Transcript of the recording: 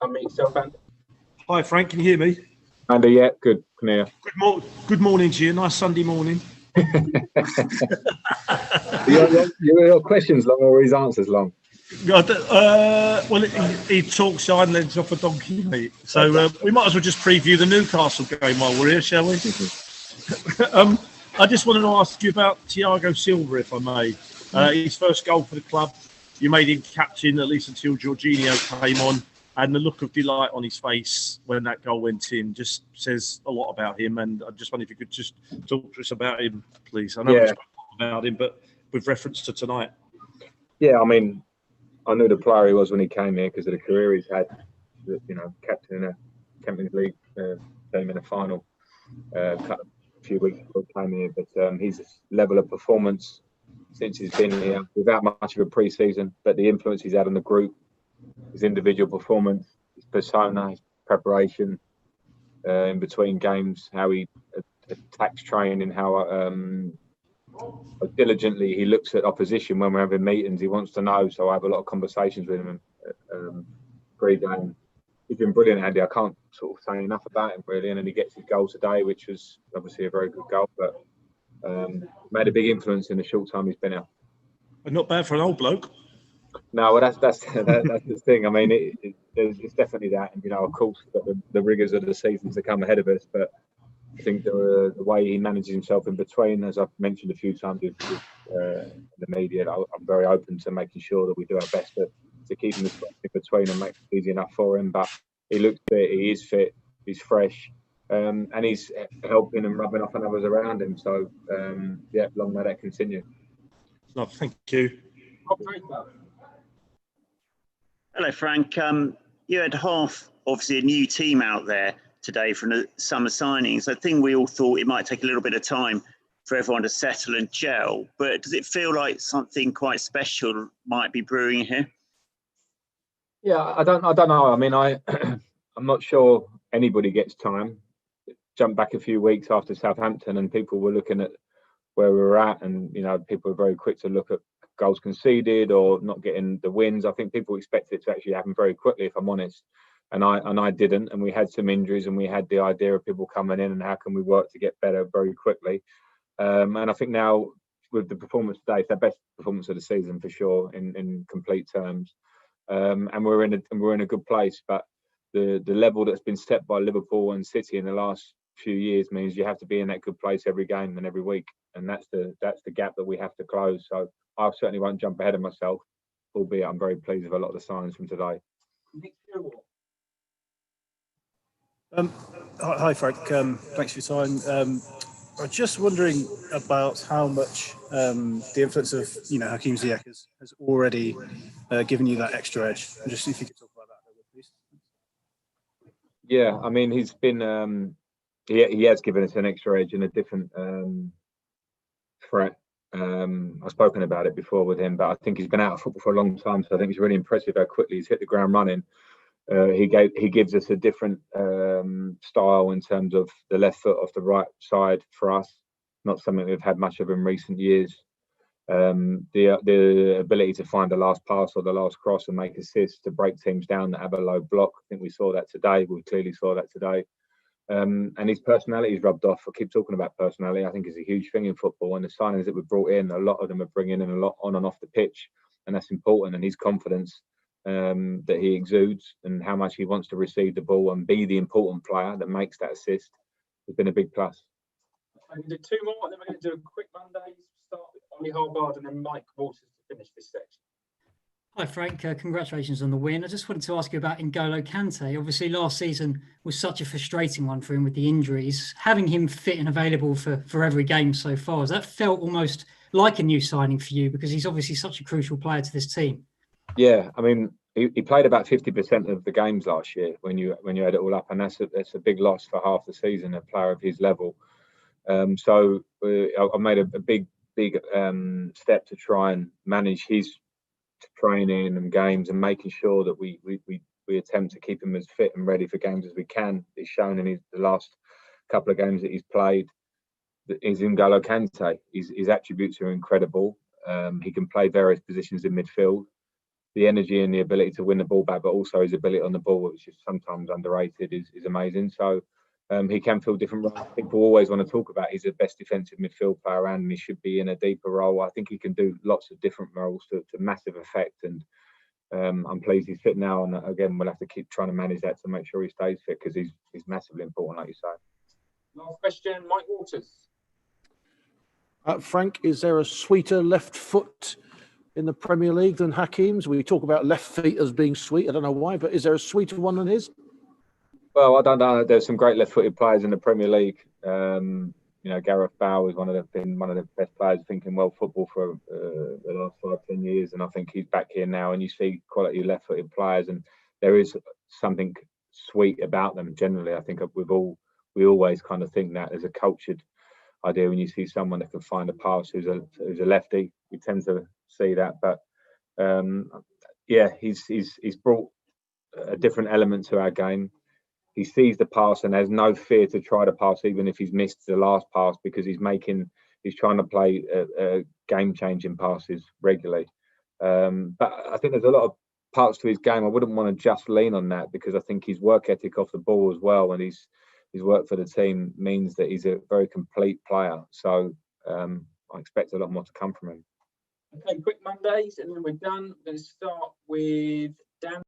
Unmute yourself, Andy. Hi, Frank. Can you hear me? Andy, yeah, good. Can hear. Good morning to you. Nice Sunday morning. Your questions long or his answers long? Well, he talks hind legs off a donkey, mate. So we might as well just preview the Newcastle game while we're here, shall we? I just wanted to ask you about Thiago Silva, if I may. His first goal for the club. You made him captain, at least until Jorginho came on. And the look of delight on his face when that goal went in just says a lot about him. And I just wonder if you could just talk to us about him, please. I know we spoke about him, but with reference to tonight. Yeah, I mean, I knew the player he was when he came here because of the career he's had. You know, captain in a Champions League team in a final a few weeks before he came here. But his level of performance since he's been here, without much of a pre-season, but the influence he's had on the group, his individual performance, his persona, his preparation in between games, how he attacks training, how diligently he looks at opposition when we're having meetings. He wants to know, so I have a lot of conversations with him pre-game. He's been brilliant, Andy. I can't sort of say enough about him, really. And then he gets his goal today, which was obviously a very good goal, but made a big influence in the short time he's been out. And not bad for an old bloke. No, well, that's the thing. I mean, it's definitely that, and of course, got the rigours of the season to come ahead of us. But I think the way he manages himself in between, as I've mentioned a few times with the media, I'm very open to making sure that we do our best to keep him in between and make it easy enough for him. But he looks fit, he is fit, he's fresh, and he's helping and rubbing off on others around him. So, long may that continue. No, thank you. Hello, Frank. You had obviously a new team out there today from the summer signings. I think we all thought it might take a little bit of time for everyone to settle and gel, but does it feel like something quite special might be brewing here? Yeah, I don't know. I mean, I'm not sure anybody gets time. Jump back a few weeks after Southampton, and people were looking at where we were at, and people are very quick to look at goals conceded or not getting the wins. I think people expected it to actually happen very quickly, if I'm honest, and I didn't. And we had some injuries, and we had the idea of people coming in and how can we work to get better very quickly. And I think now with the performance today, it's our best performance of the season for sure in complete terms. And we're in a good place, but the level that's been set by Liverpool and City in the last few years means you have to be in that good place every game and every week, and that's the gap that we have to close. So I certainly won't jump ahead of myself, albeit I'm very pleased with a lot of the signs from today. Hi Frank, thanks for your time. I'm just wondering about how much the influence of Hakim Ziyech has already given you that extra edge. And just if you could talk about that a little bit, please. Yeah, I mean, he's been he has given us an extra edge and a different threat. I've spoken about it before with him, but I think he's been out of football for a long time, so I think it's really impressive how quickly he's hit the ground running. He gives us a different style in terms of the left foot off the right side for us. Not something we've had much of in recent years. The ability to find the last pass or the last cross and make assists to break teams down that have a low block. I think we saw that today. We clearly saw that today. And his personality is rubbed off. I keep talking about personality. I think it's a huge thing in football. And the signings that we've brought in, a lot of them are bringing in a lot on and off the pitch, and that's important. And his confidence that he exudes and how much he wants to receive the ball and be the important player that makes that assist has been a big plus. I'm going to do two more, and then we're going to do a quick Mondays. Start with Ollie Harbard and then Mike Waters to finish this section. Hi Frank, congratulations on the win. I just wanted to ask you about N'Golo Kante. Obviously last season was such a frustrating one for him with the injuries. Having him fit and available for every game so far, has that felt almost like a new signing for you? Because he's obviously such a crucial player to this team. Yeah, I mean, he played about 50% of the games last year when you add it all up, and that's a big loss for half the season, a player of his level. So I made a big step to try and manage his training and games and making sure that we attempt to keep him as fit and ready for games as we can. He's shown in the last couple of games that he's played that he's N'Golo Kante. His attributes are incredible. He can play various positions in midfield. the energy and the ability to win the ball back, but also his ability on the ball, which is sometimes underrated, is amazing. So he can fill different roles. People always want to talk about he's the best defensive midfield player around, and he should be in a deeper role. I think he can do lots of different roles to massive effect, and I'm pleased he's fit now. And again, we'll have to keep trying to manage that to make sure he stays fit, because he's massively important, like you say. Last question, Mike Waters. Frank, is there a sweeter left foot in the Premier League than Hakim's? We talk about left feet as being sweet. I don't know why, but is there a sweeter one than his? Well, I don't know. There's some great left-footed players in the Premier League. Gareth Bale is been one of the best players, thinking world football for the last 5-10 years, and I think he's back here now. And you see quality left-footed players, and there is something sweet about them. Generally, I think we always kind of think that as a cultured idea. When you see someone that can find a pass who's a lefty, we tend to see that. But he's brought a different element to our game. He sees the pass and has no fear to try to pass, even if he's missed the last pass, because he's trying to play game-changing passes regularly. But I think there's a lot of parts to his game. I wouldn't want to just lean on that, because I think his work ethic off the ball as well, and his work for the team, means that he's a very complete player. So I expect a lot more to come from him. Okay, quick Mondays, and then we're done. We're going to start with Dan.